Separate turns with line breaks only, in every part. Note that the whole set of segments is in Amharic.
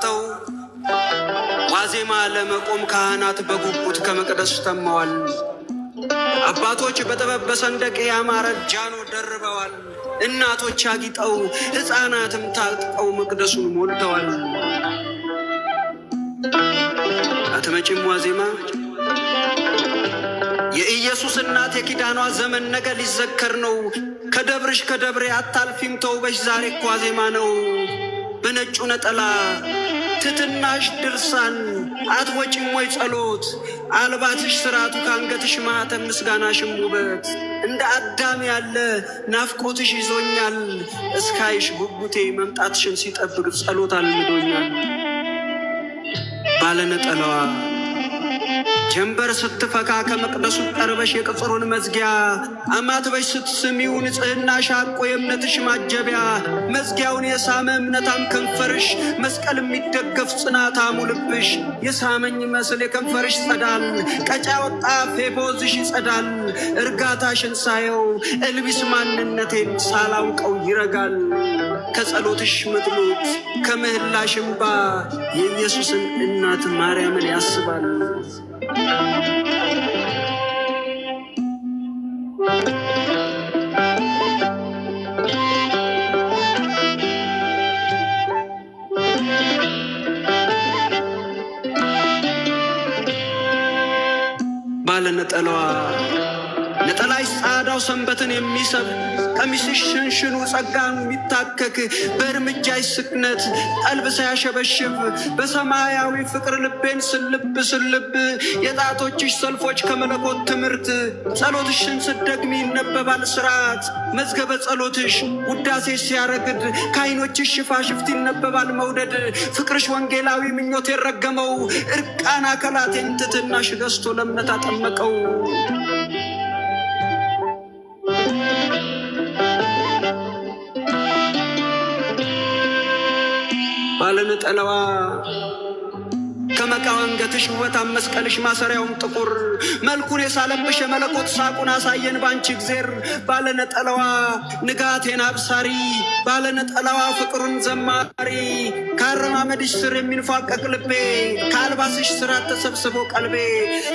ሰርተው ዋዜማ ለመቆም ካህናት በጉጉት ከመቅደሱ ተመዋል። አባቶች በጥበብ በሰንደቅ ያማረ ጃኖ ደርበዋል። እናቶች አጊጠው ሕፃናትም ታጥቀው መቅደሱን ሞልተዋል። አትመጪም ዋዜማ? የኢየሱስ እናት የኪዳኗ ዘመን ነገ ሊዘከር ነው። ከደብርሽ ከደብሬ አታልፊም ተውበሽ ዛሬ እኮ ዋዜማ ነው። በነጩ ነጠላ ትትናሽ ድርሳን አትወጪም ወይ ጸሎት? አልባትሽ ስርዓቱ ከአንገትሽ ማኅተም ምስጋናሽም ውበት እንደ አዳም ያለ ናፍቆትሽ ይዞኛል። እስካይሽ ጉጉቴ መምጣትሽን ሲጠብቅ ጸሎት አልምዶኛል። ባለነጠላዋ ጀንበር ስትፈካ ከመቅደሱ ቀርበሽ የቅጽሩን መዝጊያ አማትበሽ ስትስሚው ንጽሕናሽ አቆ የእምነትሽ ማጀቢያ መዝጊያውን የሳመ እምነታም ከንፈርሽ መስቀል የሚደገፍ ጽናታሙ ልብሽ የሳመኝ መስል የከንፈርሽ ጸዳል ቀጫ ወጣ ፌቦዝሽ ይጸዳል። እርጋታሽን ሳየው እልቢስ ማንነቴን ሳላውቀው ይረጋል። ከጸሎትሽ መጥሎት ከምህላሽ እምባ የኢየሱስን እናት ማርያምን ያስባል። ባለነጠላዋ ነጠላሽ ጻዳው ሰንበትን የሚሰብ ቀሚስሽ ሽንሽኑ ጸጋን የሚታከክ በእርምጃሽ ስክነት ቀልብ ሳያሸበሽብ በሰማያዊ ፍቅር ልቤን ስልብ ስልብ የጣቶችሽ ሰልፎች ከመለኮት ትምህርት ጸሎትሽን ስደግሚ ይነበባል ስርዓት መዝገበ ጸሎትሽ ውዳሴሽ ሲያረግድ ከዓይኖችሽ ሽፋሽፍት ይነበባል መውደድ ፍቅርሽ ወንጌላዊ ምኞት የረገመው እርቃን አካላቴን ትትናሽ ገዝቶ ለእምነት አጠመቀው። ባለነጠላዋ ከመቃው አንገትሽ ውበታም መስቀልሽ ማሰሪያውም ጥቁር መልኩን የሳለብሽ የመለኮት ሳቁን አሳየን ባንቺ እግዜር። ባለነጠላዋ ንጋቴን አብሳሪ ባለነጠላዋ ፍቅሩን ዘማሪ ከአረማመድሽ ስር የሚንፏቀቅ ልቤ ከአልባስሽ ስራት ተሰብስቦ ቀልቤ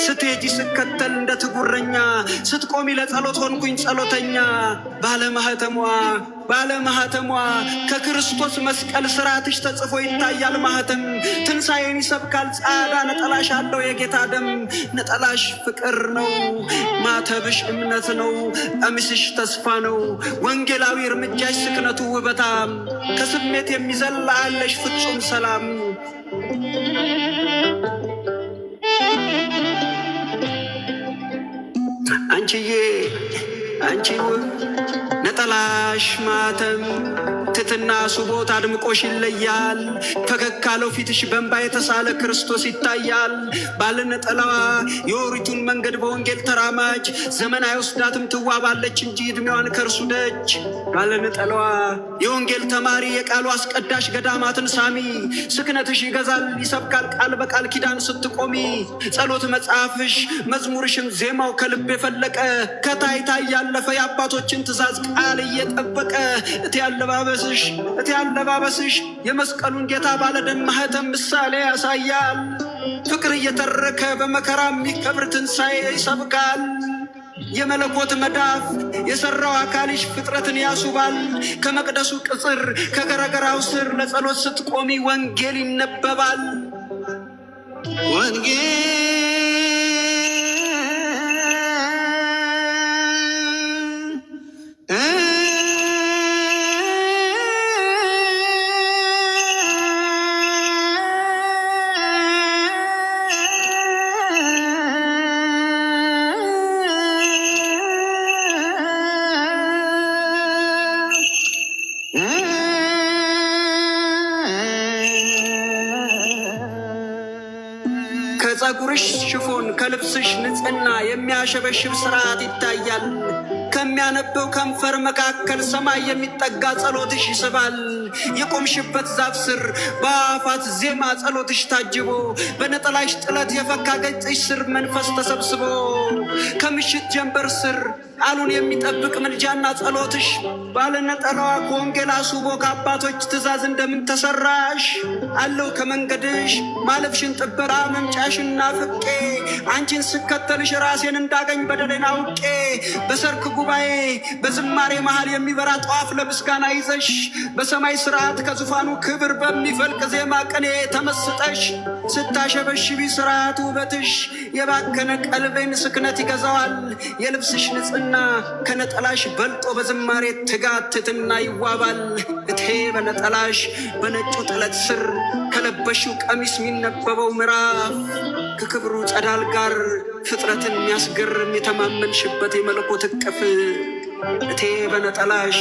ስትሄጂ ስከተል እንደ ትጉረኛ ስትቆሚ ለጸሎት ሆንኩኝ ጸሎተኛ። ባለማህተሟ ከክርስቶስ መስቀል ስርዓትሽ ተጽፎ ይታያል ማህተም ትንሣኤን ይሰብካል ጻዳ ነጠላሽ አለው የጌታ ደም። ነጠላሽ ፍቅር ነው ማተብሽ እምነት ነው ቀሚስሽ ተስፋ ነው ወንጌላዊ እርምጃሽ ስክነቱ ውበታም ከስሜት የሚዘል አለሽ ፍጹም ሰላም። አንቺ ነጠላሽ ማተም ትትና ሱቦት አድምቆሽ ይለያል። ፈገግ ካለው ፊትሽ በእንባ የተሳለ ክርስቶስ ይታያል። ባለነጠላዋ የኦሪቱን መንገድ በወንጌል ተራማጅ ዘመን አይወስዳትም ትዋባለች እንጂ ዕድሜዋን ከእርሱ ደጅ። ባለነጠላዋ የወንጌል ተማሪ የቃሉ አስቀዳሽ ገዳማትን ሳሚ ስክነትሽ ይገዛል ይሰብካል ቃል በቃል ኪዳን ስትቆሚ ጸሎት መጽሐፍሽ መዝሙርሽም ዜማው ከልብ የፈለቀ ከታይታ ያለፈ የአባቶችን ትእዛዝ ቃል እየጠበቀ እቲ አለባበስሽ የመስቀሉን ጌታ ባለደም ማህተም ምሳሌ ያሳያል። ፍቅር እየተረከ በመከራ የሚከብር ትንሣኤ ይሰብካል። የመለኮት መዳፍ የሰራው አካልሽ ፍጥረትን ያሱባል። ከመቅደሱ ቅጽር ከገረገራው ስር ለጸሎት ስትቆሚ ወንጌል ይነበባል። ከጸጉርሽ ሽፎን ከልብስሽ ንጽሕና የሚያሸበሽብ ስርዓት ይታያል። ከሚያነበው ከንፈር መካከል ሰማይ የሚጠጋ ጸሎትሽ ይስባል። የቆምሽበት ዛፍ ስር በአፋት ዜማ ጸሎትሽ ታጅቦ በነጠላሽ ጥለት የፈካ ገጽሽ ስር መንፈስ ተሰብስቦ ከምሽት ጀንበር ስር ቃሉን የሚጠብቅ ምልጃና ጸሎትሽ ባለነጠላዋ ከወንጌል አስቦ ከአባቶች ትእዛዝ እንደምን ተሰራሽ አለው ከመንገድሽ ማለፍሽን ጥበቃ መምጫሽን ናፍቄ አንቺን ስከተልሽ ራሴን እንዳገኝ በደሌን አውቄ በሰርክ ጉባኤ በዝማሬ መሃል የሚበራ ጧፍ ለምስጋና ይዘሽ በሰማይ ስርዓት ከዙፋኑ ክብር በሚፈልቅ ዜማ ቅኔ ተመስጠሽ ስታሸበሽቢ ስርዓት ውበትሽ የባከነ ቀልቤን ስክነት ይገዛዋል። የልብስሽ ንጽሕና ከነጠላሽ በልጦ በዝማሬ ትጋት ትሕትና ይዋባል። እቴ በነጠላሽ በነጩ ጥለት ስር ከለበሽው ቀሚስ የሚነበበው ምዕራፍ ከክብሩ ጸዳል ጋር ፍጥረትን የሚያስገርም የተማመንሽበት የመለኮት እቅፍ እቴ በነጠላሽ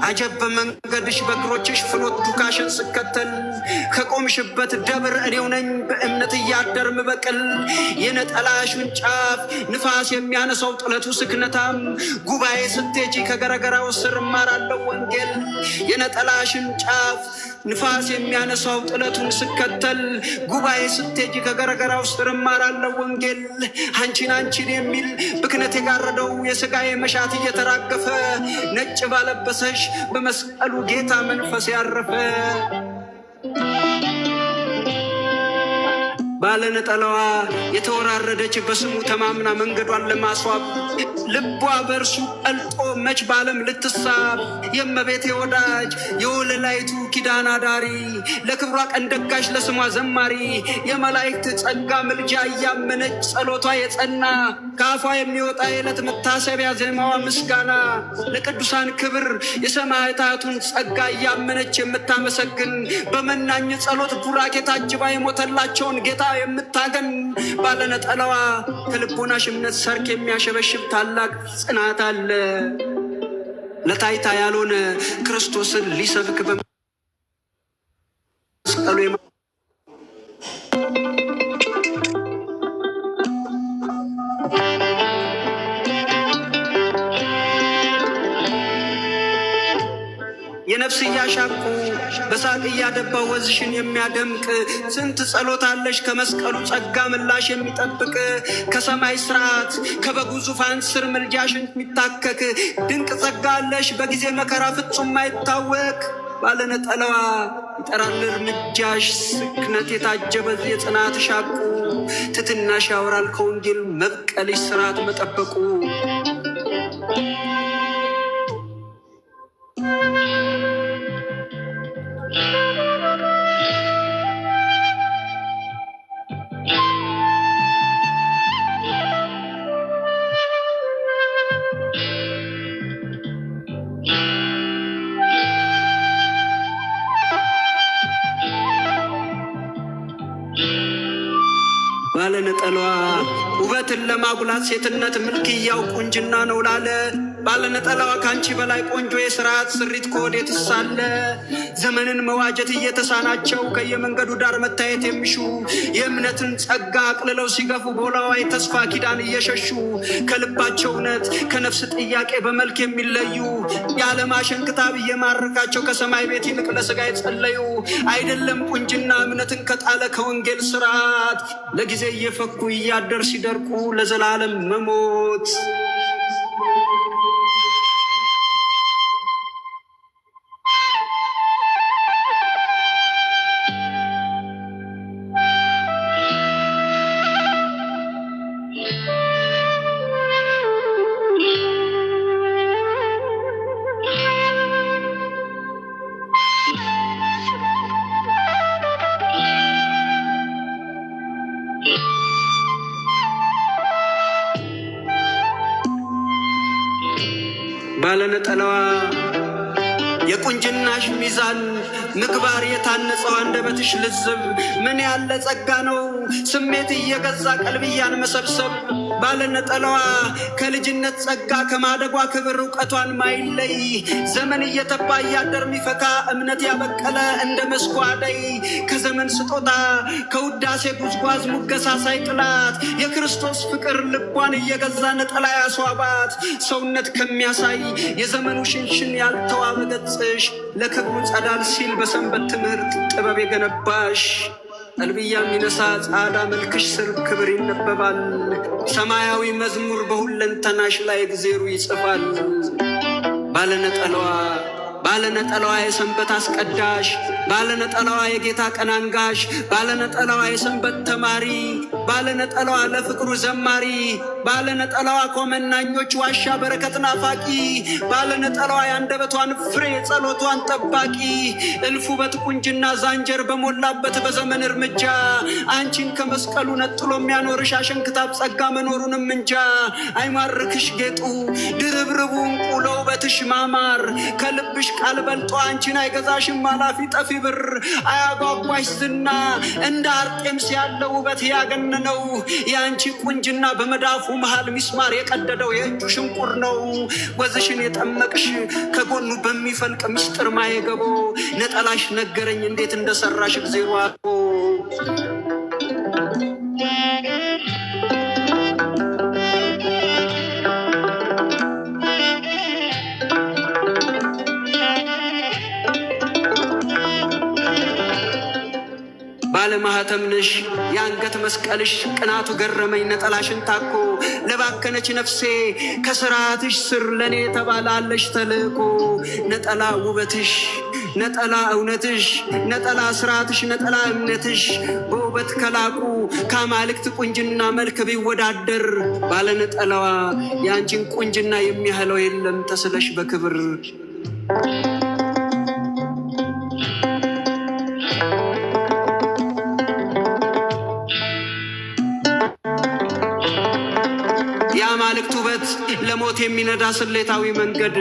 አጀብ በመንገድሽ በእግሮችሽ ፍኖት ዱካሽን ስከተል ከቆምሽበት ደብር እኔው ነኝ በእምነት እያደርም በቅል የነጠላሽን ጫፍ ንፋስ የሚያነሳው ጥለቱ ስክነታም ጉባኤ ስትሄጂ ከገረገራው ስር እማራለሁ ወንጌል የነጠላሽን ጫፍ ንፋስ የሚያነሳው ጥለቱን ስከተል ጉባኤ ስትሄጂ ከገረገራው ስር እማራለሁ ወንጌል አንቺን የሚል ብክነት የጋረደው የሥጋዬ መሻት እየተራገፈ ነጭ ባለበሰሽ በመስቀሉ ጌታ መንፈስ ያረፈ ባለነጠላዋ የተወራረደች በስሙ ተማምና መንገዷን ለማስዋብ ልቧ በእርሱ ቀልጦ መች ባለም ልትሳብ የእመቤቴ ወዳጅ የወለላይቱ ኪዳን አዳሪ ለክብሯ ቀን ደጋሽ ለስሟ ዘማሪ የመላእክት ጸጋ ምልጃ እያመነች ጸሎቷ የጸና ከአፏ የሚወጣ የዕለት መታሰቢያ ዜማዋ ምስጋና ለቅዱሳን ክብር የሰማዕታቱን ጸጋ እያመነች የምታመሰግን በመናኝ ጸሎት ቡራኬ ታጅባ የሞተላቸውን ጌታ የምታገን ባለነጠላዋ ከልቦናሽ እምነት ሰርክ የሚያሸበሽብ ታላቅ ጽናት አለ። ለታይታ ያልሆነ ክርስቶስን ሊሰብክ በመስቀሉ የነፍስ እያሻቁ በሳቅ እያደባ ወዝሽን የሚያደምቅ ስንት ጸሎት አለሽ ከመስቀሉ ጸጋ ምላሽ የሚጠብቅ ከሰማይ ስርዓት ከበጉ ዙፋን ስር ምልጃሽን የሚታከክ ድንቅ ጸጋ አለሽ በጊዜ መከራ ፍጹም ማይታወቅ ባለነጠላዋ ይጠራል እርምጃሽ ስክነት የታጀበ የጽናት ሻቁ ትሕትናሽ ያወራል ከወንጌል መብቀልሽ ስርዓት መጠበቁ ባለነጠላዋ ውበትን ለማጉላት ሴትነት ምልክያው ቁንጅና ነው ላለ ባለነጠላዋ ካንቺ በላይ ቆንጆ የስርዓት ስሪት ከወዴት ሳለ ዘመንን መዋጀት እየተሳናቸው ከየመንገዱ ዳር መታየት የሚሹ የእምነትን ጸጋ አቅልለው ሲገፉ በላዋ የተስፋ ኪዳን እየሸሹ ከልባቸው እውነት ከነፍስ ጥያቄ በመልክ የሚለዩ የዓለም አሸንክታብ እየማረካቸው ከሰማይ ቤት ይልቅ ለሥጋ የጸለዩ አይደለም ቁንጅና እምነትን ከጣለ ከወንጌል ስርዓት ለጊዜ እየፈኩ እያደር ሲደርቁ ለዘላለም መሞት ባለነጠላዋ የቁንጅናሽ ሚዛን ምግባር የታነጸው አንደበትሽ ልዝብ ምን ያለ ጸጋ ነው ስሜት እየገዛ ቀልብያን መሰብሰብ ባለነጠላዋ ከልጅነት ጸጋ ከማደጓ ክብር እውቀቷን ማይለይ ዘመን እየተባ እያደር ሚፈካ እምነት ያበቀለ እንደ መስኩ አደይ ከዘመን ስጦታ ከውዳሴ ጉዝጓዝ ሙገሳ ሳይጥላት የክርስቶስ ፍቅር ልቧን እየገዛ ነጠላ ያስዋባት ሰውነት ከሚያሳይ የዘመኑ ሽንሽን ያልተዋበ ገጽሽ ለክብሩ ጸዳል ሲል በሰንበት ትምህርት ጥበብ የገነባሽ ጠልብያ የሚነሳ ጻዳ መልክሽ ስር ክብር ይነበባል። ሰማያዊ መዝሙር በሁለንተናሽ ላይ እግዜሩ ይጽፋል። ባለነጠላዋ የሰንበት አስቀዳሽ፣ ባለነጠላዋ የጌታ ቀን አንጋሽ፣ ባለነጠላዋ የሰንበት ተማሪ፣ ባለነጠላዋ ለፍቅሩ ዘማሪ፣ ባለነጠላዋ ኮመናኞች ዋሻ በረከት ናፋቂ፣ ባለነጠላዋ የአንደበቷን ፍሬ ጸሎቷን ጠባቂ፣ እልፉ በጥቁንጅና ዛንጀር በሞላበት በዘመን እርምጃ አንቺን ከመስቀሉ ነጥሎ የሚያኖርሽ አሸንክታብ ጸጋ መኖሩንም እንጃ። አይማርክሽ ጌጡ ድርብርቡ እንቁ ለውበትሽ ማማር፣ ከልብሽ ቃል በልጦ አንቺን አይገዛሽም አላፊ ጠፊ ብር። አያጓጓሽ ዝና እንደ አርጤምስ ያለው ውበት ያገነነው፣ የአንቺ ቁንጅና በመዳፉ መሃል ሚስማር የቀደደው የእጁ ሽንቁር ነው። ወዝሽን የጠመቅሽ ከጎኑ በሚፈልቅ ምስጢር ማየገቦ፣ ነጠላሽ ነገረኝ እንዴት እንደሰራሽ እግዜሩ አርጎ። ባለማህተምንሽ የአንገት መስቀልሽ ቅናቱ ገረመኝ ነጠላሽን ታኮ። ለባከነች ነፍሴ ከስርዓትሽ ስር ለእኔ ተባላለሽ ተልእኮ። ነጠላ ውበትሽ፣ ነጠላ እውነትሽ፣ ነጠላ ስርዓትሽ፣ ነጠላ እምነትሽ በውበት ከላቁ ከአማልክት ቁንጅና መልክ ቢወዳደር ባለነጠላዋ የአንቺን ቁንጅና የሚያህለው የለም ተስለሽ በክብር። የአማልክት ውበት ለሞት የሚነዳ ስሌታዊ መንገድ፣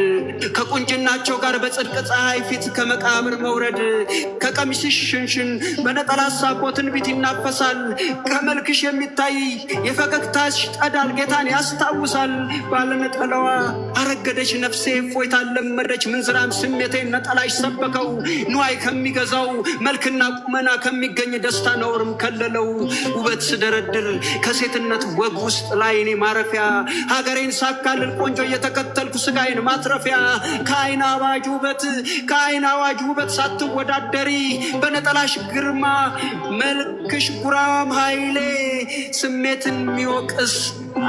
ከቁንጅናቸው ጋር በጽድቅ ፀሐይ ፊት ከመቃብር መውረድ። ከቀሚስሽ ሽንሽን በነጠላ ሳቦ ትንቢት ይናፈሳል። ከመልክሽ የሚታይ የፈገግታሽ ጠዳል ጌታን ያስታውሳል። ባለነጠላዋ አረገደች ነፍሴ እፎይታን ለመደች። ምንዝራም ስሜቴን ነጠላሽ ሰበከው። ንዋይ ከሚገዛው መልክና ቁመና ከሚገኝ ደስታ ነውርም ከለለው። ውበት ስደረድር ከሴትነት ወግ ውስጥ ላይ እኔ ማረፊያ፣ ሀገሬን ሳካልል ቆንጆ እየተከተልኩ ስጋዬን ማትረፊያ። ከአይን አዋጅ ውበት ሳትወዳደሪ በነጠላሽ ግርማ መልክሽ ጉራም ኃይሌ ስሜትን የሚወቅስ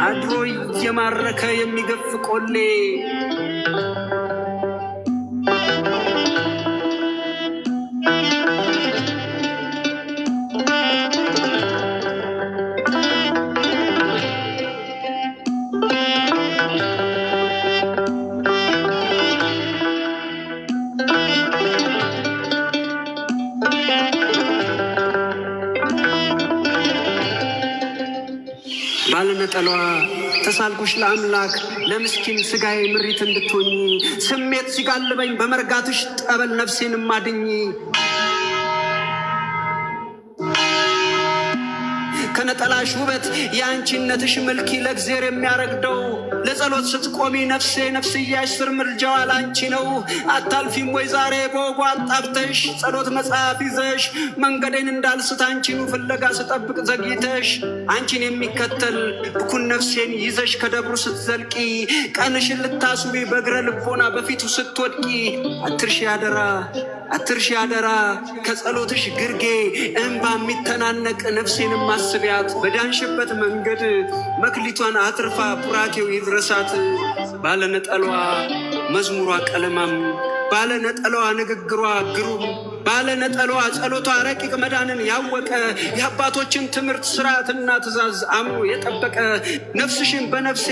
አድሮ እየማረከ የሚገፍ ቆሌ። ባለነጠላዋ ተሳልኩሽ ለአምላክ ለምስኪን ስጋዬ ምሪት እንድትሆኝ። ስሜት ሲጋልበኝ በመርጋትሽ ጠበል ነፍሴን ማድኝ። ከነጠላሽ ውበት የአንቺነትሽ ምልኪ ለእግዜር የሚያረግደው። ለጸሎት ስትቆሚ ነፍሴ ነፍስያሽ ስር ምልጃዋ ላንቺ ነው። አታልፊም ወይ ዛሬ በወጓ አጣብተሽ ጸሎት መጽሐፍ ይዘሽ መንገዴን እንዳልስት አንቺኑ ፍለጋ ስጠብቅ ዘግይተሽ። አንቺን የሚከተል ብኩን ነፍሴን ይዘሽ ከደብሩ ስትዘልቂ ቀንሽን ልታስቢ በእግረ ልቦና በፊቱ ስትወድቂ። አትርሺ አደራ ከጸሎትሽ ግርጌ እንባ የሚተናነቅ ነፍሴንም ማስቢያት። በዳንሽበት መንገድ መክሊቷን አትርፋ ቡራኬው ይድረሳት። ባለነጠላዋ መዝሙሯ ቀለማም፣ ባለነጠላዋ ንግግሯ ግሩም፣ ባለነጠላዋ ጸሎቷ ረቂቅ መዳንን ያወቀ። የአባቶችን ትምህርት ስርዓትና ትእዛዝ አምኖ የጠበቀ። ነፍስሽን በነፍሴ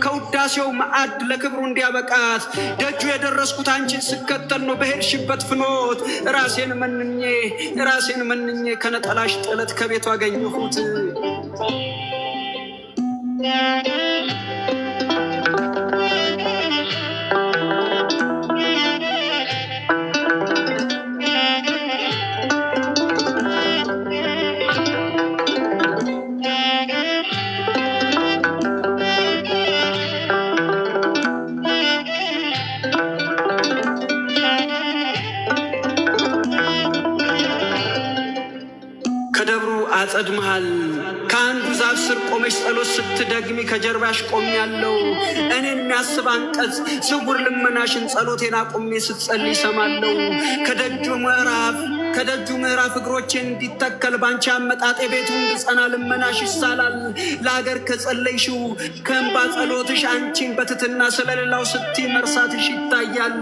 ከውዳሴው ማዕድ ለክብሩ እንዲያበቃት ደጁ የደረስኩት አንቺን ስከተል ነው በሄድሽበት ፍኖት። ራሴን መንኜ ከነጠላሽ ጥለት ከቤቱ አገኘሁት። ከደብሩ አጸድ መሃል ከአንዱ ዛፍ ስር ቆመሽ ጸሎት ስትደግሚ ከጀርባሽ ቆሜያለሁ። እኔን የሚያስብ አንቀጽ ስውር ልመናሽን ጸሎቴን አቁሜ ስትጸልይ ሰማለሁ። ከደጁ ምዕራፍ ከደጁ ምዕራፍ እግሮቼን እንዲተከል ባንቺ አመጣጤ ቤቱ እንድጸና ልመናሽ ይሳላል። ለአገር ከጸለይሽው ከእንባ ጸሎትሽ አንቺን በትትና ስለሌላው ስትይ መርሳትሽ ይታያል።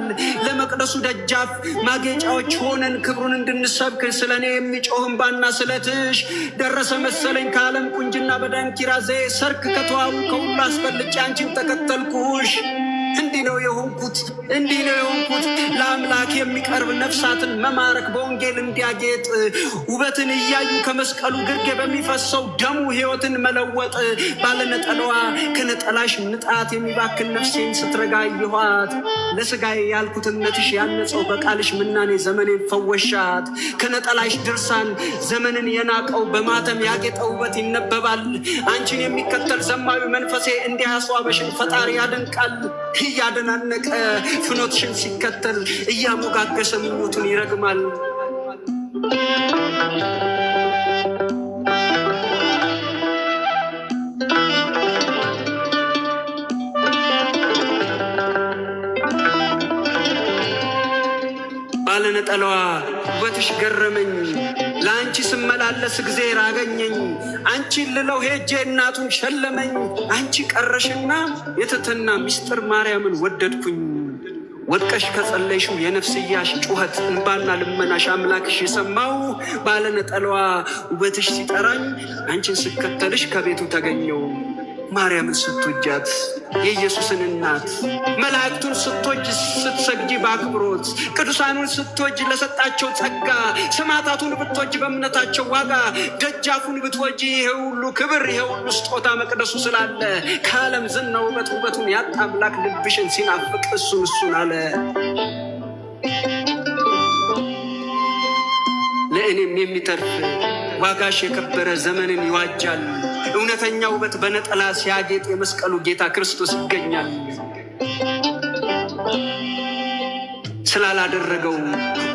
ለመቅደሱ ደጃፍ ማጌጫዎች ሆነን ክብሩን እንድንሰብክ ስለ እኔ የሚጮህ እንባና ስለትሽ ደረሰ መሰለኝ። ከዓለም ቁንጅና በዳንኪራ ዘዬ ሰርክ ከተዋቡ ከሁሉ አስፈልጬ አንቺን ተከተልኩሽ። እንዲህ ነው የሆንኩት ለአምላክ የሚቀርብ ነፍሳትን መማረክ በወንጌል እንዲያጌጥ ውበትን እያዩ ከመስቀሉ ግርጌ በሚፈሰው ደሙ ሕይወትን መለወጥ። ባለነጠላዋ ከነጠላሽ ንጣት የሚባክን ነፍሴን ስትረጋ አየኋት። ለሥጋዬ ያልኩት እምነትሽ ያነጸው በቃልሽ ምናኔ ዘመኔን ፈወሻት። ከነጠላሽ ድርሳን ዘመንን የናቀው በማተም ያጌጠ ውበት ይነበባል። አንቺን የሚከተል ዘማዊ መንፈሴ እንዲያስዋበሽን ፈጣሪ ያደንቃል። እያደናነቀ ፍኖትሽን ሲከተል እያሞጋገሰ ምኞቱን ይረግማል። ባለነጠላዋ ውበትሽ ገረመኝ። ለአንቺ ስመላለስ እግዜር አገኘኝ። አንቺን ልለው ሄጄ እናቱን ሸለመኝ። አንቺ ቀረሽና የትሕትና ምስጢር ማርያምን ወደድኩኝ። ወድቀሽ ከጸለይሽው የነፍስያሽ ጩኸት እንባና ልመናሽ አምላክሽ የሰማው። ባለነጠላዋ ውበትሽ ሲጠራኝ አንቺን ስከተልሽ ከቤቱ ተገኘው። ማርያምን ስትወጃት የኢየሱስን እናት፣ መላእክቱን ስትወጅ ስትሰግጂ በአክብሮት፣ ቅዱሳኑን ስትወጅ ለሰጣቸው ጸጋ፣ ሰማዕታቱን ብትወጅ በእምነታቸው ዋጋ፣ ደጃፉን ብትወጅ ይሄ ሁሉ ክብር ይሄ ሁሉ ስጦታ መቅደሱ ስላለ ከዓለም ዝና ውበቱን ያጣ አምላክ ልብሽን ሲናፍቅ እሱን አለ። ለእኔም የሚተርፍ ዋጋሽ የከበረ ዘመንን ይዋጃል። እውነተኛ ውበት በነጠላ ሲያጌጥ የመስቀሉ ጌታ ክርስቶስ ይገኛል። ስላላደረገው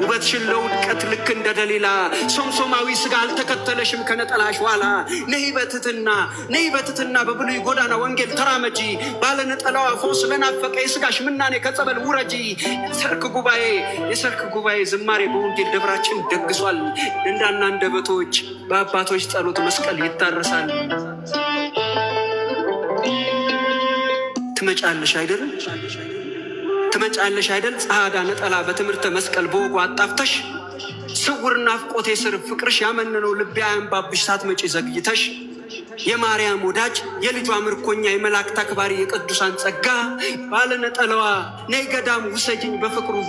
ውበትሽን ለውድቀት ልክ እንደ ደሊላ ሶምሶማዊ ሥጋ አልተከተለሽም ከነጠላሽ ኋላ። ነይ በትሕትና በብሉይ ጎዳና ወንጌል ተራመጂ። ባለነጠላዋ ፈውስ ለናፈቀ የሥጋሽ ምናኔ ከጸበል ውረጂ። የሰርክ ጉባኤ ዝማሬ በወንጌል ደብራችን ደግሷል። እንዳና አንደበቶች በአባቶች ጸሎት መስቀል ይታረሳል። ትመጫለሽ አይደል ጸዓዳ ነጠላ በትምህርተ መስቀል በወጉ አጣፍተሽ፣ ስውር ናፍቆቴ ስር ፍቅርሽ ያመነነው ልቤ አያንባብሽ ሳትመጪ ዘግይተሽ። የማርያም ወዳጅ የልጇ ምርኮኛ የመላእክት አክባሪ የቅዱሳን ጸጋ ባለነጠላዋ ነይ ገዳም ውሰጅኝ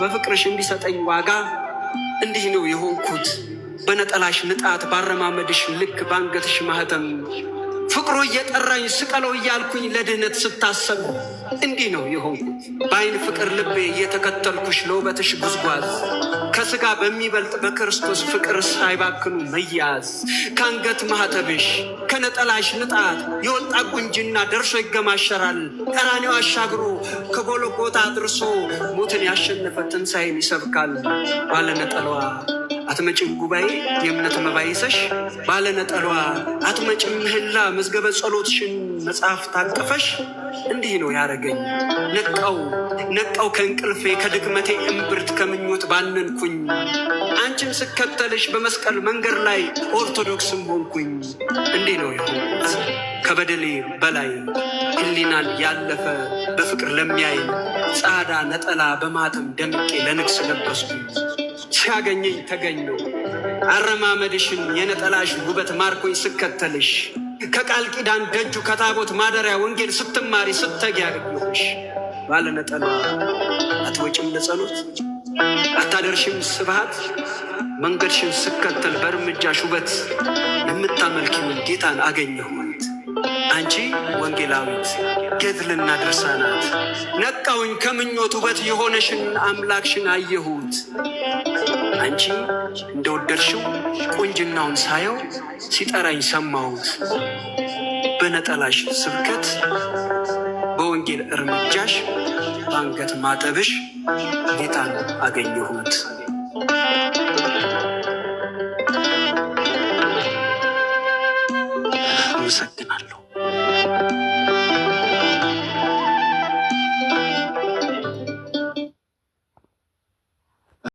በፍቅርሽ እንዲሰጠኝ ዋጋ። እንዲህ ነው የሆንኩት በነጠላሽ ንጣት ባረማመድሽ ልክ ባንገትሽ ማህተም ፍቅሩ እየጠራኝ ስቀለው እያልኩኝ ለድህነት ስታሰብ እንዲህ ነው የሆንኩት በአይን ፍቅር ልቤ እየተከተልኩሽ ለውበትሽ ጉዝጓዝ ከሥጋ በሚበልጥ በክርስቶስ ፍቅር ሳይባክኑ መያዝ። ከአንገት ማህተብሽ ከነጠላሽ ንጣት የወጣ ቁንጅና ደርሶ ይገማሸራል። ቀራንዮ አሻግሮ ከጎልጎታ አድርሶ ሞትን ያሸነፈ ትንሣኤን ይሰብካል። ባለነጠላዋ አትመጭም ጉባኤ የእምነት መባ ይዘሽ፣ ባለነጠላዋ አትመጭም ምህላ መዝገበ ጸሎትሽን መጽሐፍ ታቀፈሽ። እንዲህ ነው ያረገኝ ነቃው ከእንቅልፌ ከድክመቴ እምብርት ከምኞት ባነንኩኝ። አንቺን ስከተልሽ በመስቀል መንገድ ላይ ኦርቶዶክስም ሆንኩኝ። እንዲህ ነው የሆንኩት ከበደሌ በላይ ሕሊናን ያለፈ በፍቅር ለሚያይ ጻዳ ነጠላ በማተም ደምቄ ለንግስ ለበስኩኝ። ሲያገኘኝ ተገኘው አረማመድሽን የነጠላሽ ውበት ማርኮኝ ስከተልሽ ከቃል ኪዳን ደጁ ከታቦት ማደሪያ ወንጌል ስትማሪ ስተጊ ያገኘሁሽ። ባለነጠላዋ አትወጭም ለጸሎት አታደርሽም ስብሃት መንገድሽን ስከተል በእርምጃሽ ውበት የምታመልኪውን ጌታን አገኘሁት። አንቺ ወንጌላዊት ገድልና ድርሳናት ነቃውኝ ከምኞት ውበት የሆነሽን አምላክሽን አየሁት። አንቺ እንደወደድሽው ቁንጅናውን ሳየው ሲጠራኝ ሰማሁት። በነጠላሽ ስብከት በወንጌል እርምጃሽ በአንገት ማጠብሽ ጌታን አገኘሁት። አመሰግናለሁ።